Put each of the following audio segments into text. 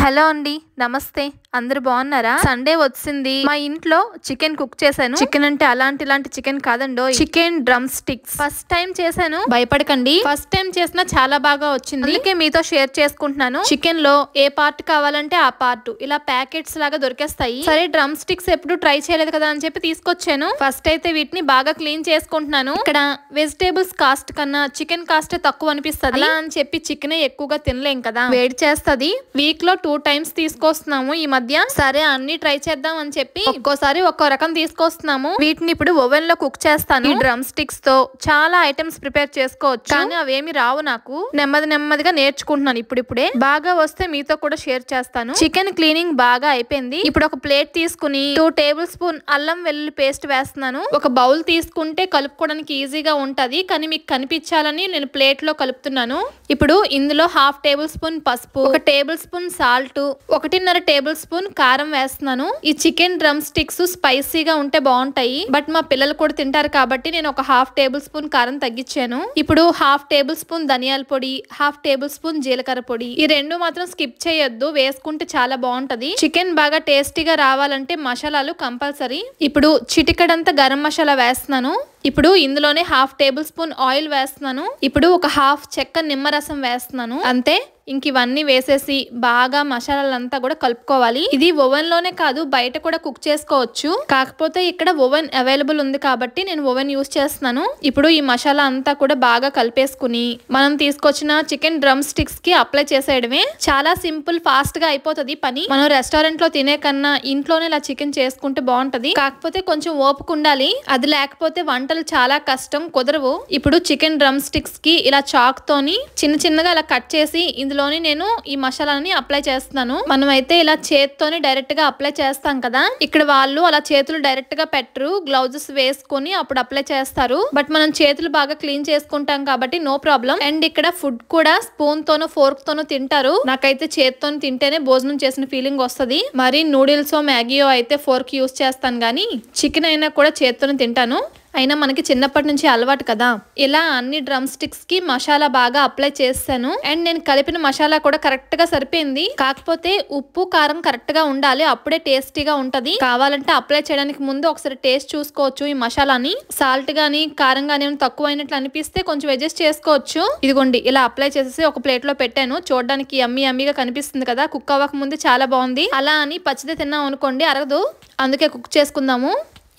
Hello అండి, నమస్తే. అందరూ బాగున్నారా? సండే వచ్చింది, మా ఇంట్లో చికెన్ కుక్ చేశాను. చికెన్ అంటే అలాంటి చికెన్ కాదండో, chicken drumsticks. First time చేశాను, భయపడకండి. ఫస్ట్ టైం చేసినా చాలా బాగా వచ్చింది, అందుకే మీతో షేర్ చేసుకుంటున్నాను. చికెన్ లో ఏ పార్ట్ కావాలంటే ఆ పార్ట్ ఇలా ప్యాకెట్స్ లాగా దొరికేస్తాయి. సరే, డ్రమ్ స్టిక్స్ ఎప్పుడు ట్రై చేయలేదు కదా అని చెప్పి తీసుకొచ్చాను. ఫస్ట్ అయితే వీటిని బాగా క్లీన్ చేసుకుంటున్నాను. ఇక్కడ వెజిటేబుల్స్ కాస్ట్ కన్నా చికెన్ కాస్ట్ తక్కువ అనిపిస్తుంది. అలా అని చెప్పి చికెన్ ఎక్కువగా తినలేం కదా, వేడి చేస్తుంది. వీక్ లో 2 times తీసుకొస్తున్నాము ఈ మధ్య. సరే, అన్ని ట్రై చేద్దాం అని చెప్పి ఒక్కోసారి ఒక్కో రకం తీసుకొస్తున్నాము. వీటిని ఇప్పుడు ఓవెన్ లో కుక్ చేస్తాను. ఈ డ్రమ్ స్టిక్స్ తో చాలా ఐటమ్స్ ప్రిపేర్ చేసుకోవచ్చు, కానీ అవేమి రావు నాకు. నెమ్మదిగా నేర్చుకుంటున్నాను ఇప్పుడిప్పుడే. బాగా వస్తే మీతో కూడా షేర్ చేస్తాను. చికెన్ క్లీనింగ్ బాగా అయిపోయింది. ఇప్పుడు ఒక ప్లేట్ తీసుకుని 2 tablespoon అల్లం వెల్లుల్లి పేస్ట్ వేస్తున్నాను. ఒక బౌల్ తీసుకుంటే కలుపుకోవడానికి ఈజీగా ఉంటది, కానీ మీకు కనిపించాలని నేను ప్లేట్ లో కలుపుతున్నాను. ఇప్పుడు ఇందులో 1/2 tablespoon పసుపు, 1 tablespoon సాల్ట్, 1.5 tablespoon కారం వేస్తున్నాను. ఈ చికెన్ డ్రమ్ స్టిక్స్ స్పైసీగా ఉంటే బాగుంటాయి, బట్ మా పిల్లలు కూడా తింటారు కాబట్టి నేను ఒక 1/2 tablespoon కారం తగ్గించాను. ఇప్పుడు 1/2 tablespoon ధనియాల పొడి, 1/2 tablespoon జీలకర్ర పొడి. ఈ రెండు మాత్రం స్కిప్ చేయొద్దు, వేసుకుంటే చాలా బాగుంటది. చికెన్ బాగా టేస్టీగా రావాలంటే మసాలాలు కంపల్సరీ. ఇప్పుడు చిటికెడంత గరం మసాలా వేస్తున్నాను. ఇప్పుడు ఇందులోనే 1/2 tablespoon ఆయిల్ వేస్తున్నాను. ఇప్పుడు ఒక 1/2 చెక్క నిమ్మరసం వేస్తున్నాను. అంతే, ఇంక ఇవన్నీ వేసేసి బాగా మసాలాలంతా కూడా కలుపుకోవాలి. ఇది ఓవెన్ లోనే కాదు, బయట కూడా కుక్ చేసుకోవచ్చు. కాకపోతే ఇక్కడ ఓవెన్ అవైలబుల్ ఉంది కాబట్టి నేను ఓవెన్ యూస్ చేస్తున్నాను. ఇప్పుడు ఈ మసాలా అంతా కూడా బాగా కలిపేసుకుని మనం తీసుకొచ్చిన చికెన్ డ్రమ్ స్టిక్స్ కి అప్లై చేసేయడమే. చాలా సింపుల్, ఫాస్ట్ గా అయిపోతుంది పని. మనం రెస్టారెంట్ లో తినే కన్నా ఇంట్లోనే ఇలా చికెన్ చేసుకుంటే బాగుంటది. కాకపోతే కొంచెం ఓపిక ఉండాలి, అది లేకపోతే వంటలు చాలా కష్టం, కుదరవు. ఇప్పుడు చికెన్ డ్రమ్ స్టిక్స్ కి ఇలా చాక్ తోని చిన్నగా ఇలా కట్ చేసి ఇందులోని నేను ఈ మసాలాని అప్లై చేస్తున్నాను. మనం అయితే ఇలా చేత్తోని డైరెక్ట్ గా అప్లై చేస్తాం కదా, ఇక్కడ వాళ్ళు అలా చేతులు డైరెక్ట్ గా పెట్టరు, గ్లౌజెస్ వేసుకొని అప్పుడు అప్లై చేస్తారు. బట్ మనం చేతులు బాగా క్లీన్ చేసుకుంటాం కాబట్టి నో ప్రాబ్లం. అండ్ ఇక్కడ ఫుడ్ కూడా స్పూన్ తోనో ఫోర్క్ తోనో తింటారు. నాకైతే చేత్తో తింటేనే భోజనం చేసిన ఫీలింగ్ వస్తుంది. మరి నూడిల్స్ మ్యాగీయో అయితే ఫోర్క్ యూస్ చేస్తాను, కానీ చికెన్ అయినా కూడా చేత్తోనే తింటాను. అయినా మనకి చిన్నప్పటి నుంచి అలవాటు కదా. ఇలా అన్ని డ్రమ్ స్టిక్స్ కి మసాలా బాగా అప్లై చేస్తాను. అండ్ నేను కలిపిన మసాలా కూడా కరెక్ట్ గా సరిపోయింది. కాకపోతే ఉప్పు కారం కరెక్ట్ గా ఉండాలి, అప్పుడే టేస్టీగా ఉంటది. కావాలంటే అప్లై చేయడానికి ముందు ఒకసారి టేస్ట్ చూసుకోవచ్చు ఈ మసాలాని. సాల్ట్ గానీ కారం గానీ తక్కువ అయినట్లు అనిపిస్తే కొంచెం అడ్జస్ట్ చేసుకోవచ్చు. ఇదిగోండి, ఇలా అప్లై చేసేసి ఒక ప్లేట్ లో పెట్టాను. చూడడానికి యమ్మీగా కనిపిస్తుంది కదా, కుక్ అవ్వక ముందు చాలా బాగుంది. అలా అని పచ్చిదే తిన్నాం అనుకోండి, అరగదు. అందుకే కుక్ చేసుకుందాము.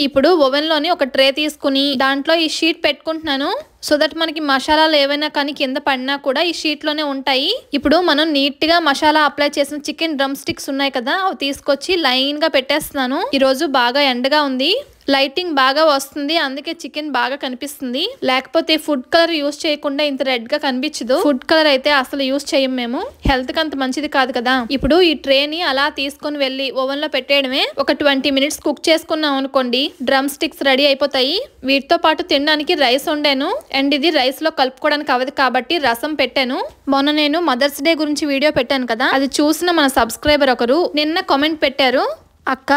ఇప్పుడు ఓవెన్ లోని ఒక ట్రే తీసుకుని దాంట్లో ఈ షీట్ పెట్టుకుంటున్నాను. సో దట్ మనకి మసాలాలు ఏవైనా కానీ కింద పడినా కూడా ఈ షీట్ లోనే ఉంటాయి. ఇప్పుడు మనం నీట్ గా మసాలా అప్లై చేసిన చికెన్ డ్రమ్ స్టిక్స్ ఉన్నాయి కదా, అవి తీసుకొచ్చి లైన్ గా పెట్టేస్తున్నాను. ఈ రోజు బాగా ఎండగా ఉంది, లైటింగ్ బాగా వస్తుంది, అందుకే చికెన్ బాగా కనిపిస్తుంది. లేకపోతే ఫుడ్ కలర్ యూస్ చేయకుండా ఇంత రెడ్ గా కనిపించదు. ఫుడ్ కలర్ అయితే అసలు యూస్ చేయం మేము, హెల్త్ కి అంత మంచిది కాదు కదా. ఇప్పుడు ఈ ట్రే ని అలా తీసుకొని వెళ్లి ఓవెన్ లో పెట్టేయడమే. ఒక 20 minutes కుక్ చేసుకున్నాం అనుకోండి, డ్రమ్ స్టిక్స్ రెడీ అయిపోతాయి. వీటితో పాటు తినడానికి రైస్ వండాను. అండ్ ఇది రైస్ లో కలుపుకోవడానికి అవ్వదు కాబట్టి రసం పెట్టాను. మొన్న నేను మదర్స్ డే గురించి వీడియో పెట్టాను కదా, అది చూసిన మన సబ్స్క్రైబర్ ఒకరు నిన్న కామెంట్ పెట్టారు, అక్క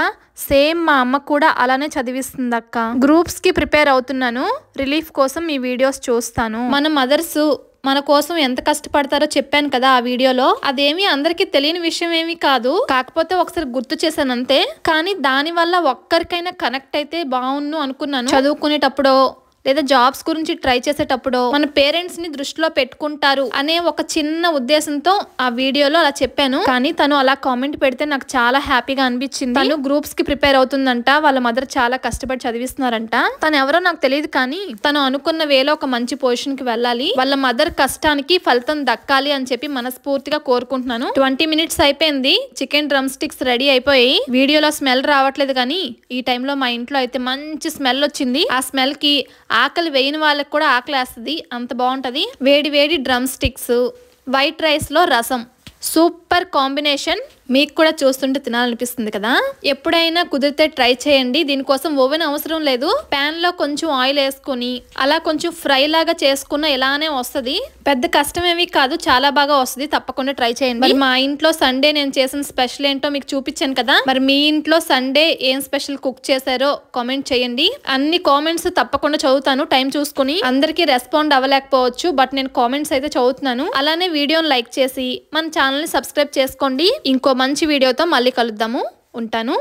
సేమ్ మా అమ్మ కూడా అలానే చదివిస్తుంది అక్క, గ్రూప్స్ కి ప్రిపేర్ అవుతున్నాను, రిలీఫ్ కోసం ఈ వీడియోస్ చూస్తాను. మన మదర్స్ మన కోసం ఎంత కష్టపడతారో చెప్పాను కదా ఆ వీడియోలో. అదేమి అందరికి తెలియని విషయం ఏమీ కాదు, కాకపోతే ఒకసారి గుర్తు చేశాను అంతే. కానీ దాని వల్ల ఒక్కరికైనా కనెక్ట్ అయితే బాగున్ను అనుకున్నాను. చదువుకునేటప్పుడు లేదా జాబ్స్ గురించి ట్రై చేసేటప్పుడు మన పేరెంట్స్ ని దృష్టిలో పెట్టుకుంటారు అనే ఒక చిన్న ఉద్దేశంతో ఆ వీడియోలో అలా చెప్పాను. కానీ తను అలా కామెంట్ పెడితే నాకు చాలా హ్యాపీగా అనిపించింది. తను గ్రూప్స్ కి ప్రిపేర్ అవుతుందంట, వాళ్ళ మదర్ చాలా కష్టపడి చదివిస్తున్నారంట. తను ఎవరో నాకు తెలియదు, కానీ తను అనుకున్న వేలో ఒక మంచి పొజిషన్ కి వెళ్ళాలి, వాళ్ళ మదర్ కష్టానికి ఫలితం దక్కాలి అని చెప్పి మనస్ఫూర్తిగా కోరుకుంటున్నాను. 20 minutes అయిపోయింది, చికెన్ డ్రమ్ స్టిక్స్ రెడీ అయిపోయి. వీడియోలో స్మెల్ రావట్లేదు, కానీ ఈ టైంలో మా ఇంట్లో అయితే మంచి స్మెల్ వచ్చింది. ఆ స్మెల్ కి ఆకలి వేయని వాళ్ళకి కూడా ఆకలి వేస్తుంది, అంత బాగుంటది. వేడి డ్రమ్ స్టిక్స్, వైట్ రైస్ లో రసం, సూపర్ కాంబినేషన్. మీకు కూడా చూస్తుంటే తినాలనిపిస్తుంది కదా. ఎప్పుడైనా కుదిరితే ట్రై చేయండి. దీనికోసం ఓవెన్ అవసరం లేదు, ప్యాన్ లో కొంచెం ఆయిల్ వేసుకుని అలా కొంచెం ఫ్రై లాగా చేసుకున్న ఇలానే వస్తుంది. పెద్ద కష్టమేమి కాదు, చాలా బాగా వస్తుంది. తప్పకుండా ట్రై చేయండి. మరి మా ఇంట్లో సండే నేను చేసిన స్పెషల్ ఏంటో మీకు చూపించాను కదా, మరి మీ ఇంట్లో సండే ఏం స్పెషల్ కుక్ చేశారో కామెంట్ చేయండి. అన్ని కామెంట్స్ తప్పకుండా చదువుతాను టైం చూసుకుని. అందరికీ రెస్పాండ్ అవ్వలేకపోవచ్చు, బట్ నేను కామెంట్స్ అయితే చదువుతున్నాను. అలానే వీడియోని లైక్ చేసి మన ఛానల్ ని సబ్స్క్రైబ్ చేసుకోండి. ఇంకో మంచి వీడియోతో మళ్ళీ కలుద్దాము. ఉంటాను.